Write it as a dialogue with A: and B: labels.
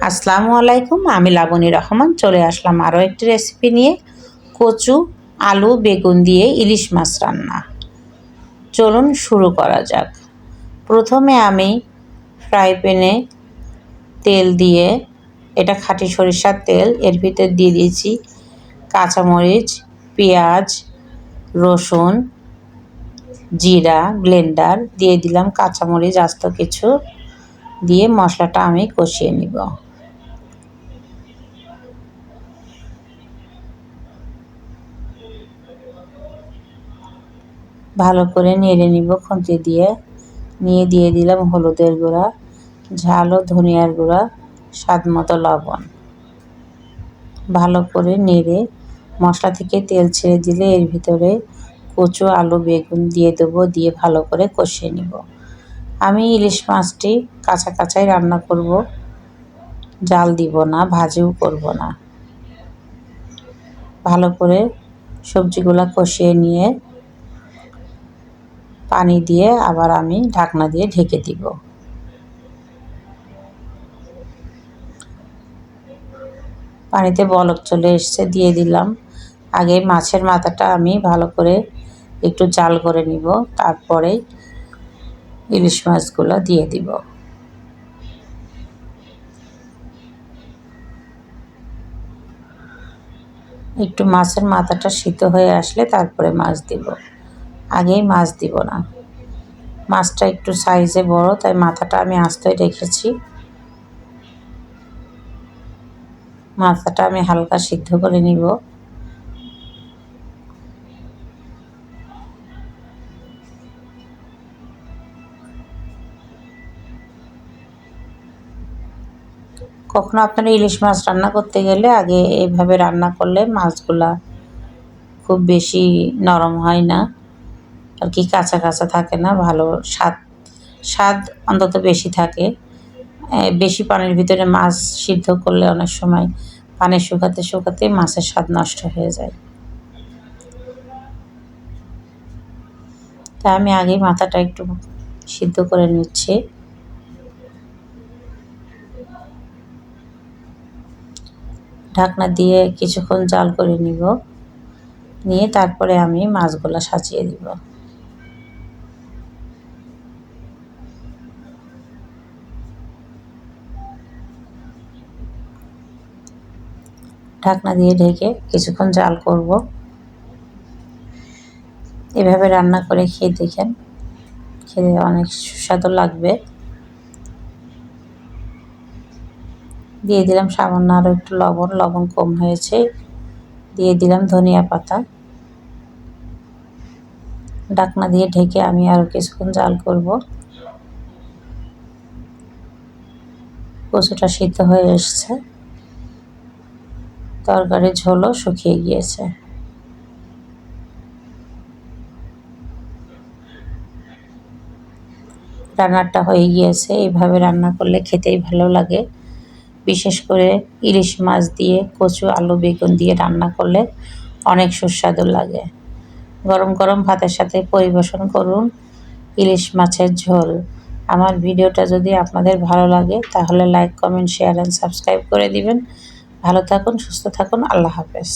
A: আসসালামু আলাইকুম, আমি লাবণী রহমান চলে আসলাম আরও একটি রেসিপি নিয়ে। কচু, আলু, বেগুন দিয়ে ইলিশ মাছ রান্না। চলুন শুরু করা যাক। প্রথমে আমি ফ্রাই প্যানে তেল দিয়ে, এটা খাঁটি সরিষার তেল, এর ভিতর দিয়ে দিয়েছি কাঁচামরিচ, পেঁয়াজ, রসুন, জিরা ব্লেন্ডার দিয়ে দিলাম, কাঁচামরিচ আস্ত কিছু দিয়ে মশলাটা আমি কষিয়ে নিব। ভালো করে নেড়ে নিব খুন্তি দিয়ে। দিয়ে দিলাম হলুদের গুঁড়া, ঝাল ও ধনিয়ার গুঁড়া, স্বাদ মতো লবণ। ভালো করে নেড়ে মশলা থেকে তেল ছেড়ে দিলে এর ভিতরে কচু, আলু, বেগুন দিয়ে দেবো, দিয়ে ভালো করে কষিয়ে নিব। আমি ইলিশ মাছটি কাঁচা কাঁচাই রান্না করব, জাল দিব না, ভাজিও করব না। ভালো করে সবজিগুলো কষিয়ে নিয়ে পানি দিয়ে আবার আমি ঢাকনা দিয়ে ঢেকে দিব। পানিতে বলক চলে এসছে, দিয়ে দিলাম। আগে মাছের মাথাটা আমি ভালো করে একটু জাল করে নিব, তারপরে ইলিশ মাছগুলো দিয়ে দিব। একটু মাছের মাথাটা সিদ্ধ হয়ে আসলে তারপরে মাছ দিব, আগেই মাছ দিব না। মাছটা একটু সাইজে বড়, তাই মাথাটা আমি আস্তই রেখেছি। মাথাটা আমি হালকা সিদ্ধ করে নিব। কখনো আপনারা ইলিশ মাছ রান্না করতে গেলে আগে এইভাবে রান্না করলে মাছগুলা খুব বেশি নরম হয় না, আর কি কাঁচা কাঁচা থাকে না, ভালো স্বাদ অন্তত বেশি থাকে। বেশি পানির ভিতরে মাছ সিদ্ধ করলে অনেক সময় পানি শুকাতে শুকাতে মাছের স্বাদ নষ্ট হয়ে যায়। তাই আমি আগেই মাথাটা একটু সিদ্ধ করে নিচ্ছি। ঢাকনা দিয়ে কিছুক্ষণ জাল করে নিয়ে তারপরে আমি মাছগুলো সাজিয়ে দিব। ঢাকনা দিয়ে ঢেকে কিছুক্ষণ জাল করব। এভাবে রান্না করে খেয়ে দেখেন, খেতে অনেক সুস্বাদু লাগবে। দিয়ে দিলাম সামান্য আরও একটু লবণ কম হয়েছে। দিয়ে দিলাম ধনিয়া পাতা। ঢাকনা দিয়ে ঢেকে আমি আরও কিছুক্ষণ জাল করব। কচুটা সিদ্ধ হয়ে এসছে, তরকারির ঝোলও শুকিয়ে গিয়েছে। রান্নাটা হয়ে গিয়েছে। এইভাবে রান্না করলে খেতেই ভালো লাগে। বিশেষ করে ইলিশ মাছ দিয়ে কচু, আলু, বেগুন দিয়ে রান্না করলে অনেক সুস্বাদু লাগে। গরম গরম ভাতের সাথে পরিবেশন করুন ইলিশ মাছের ঝোল। আমার ভিডিওটা যদি আপনাদের ভালো লাগে তাহলে like, comment, share and subscribe করে দিবেন। ভালো থাকুন, সুস্থ থাকুন। আল্লাহ হাফেজ।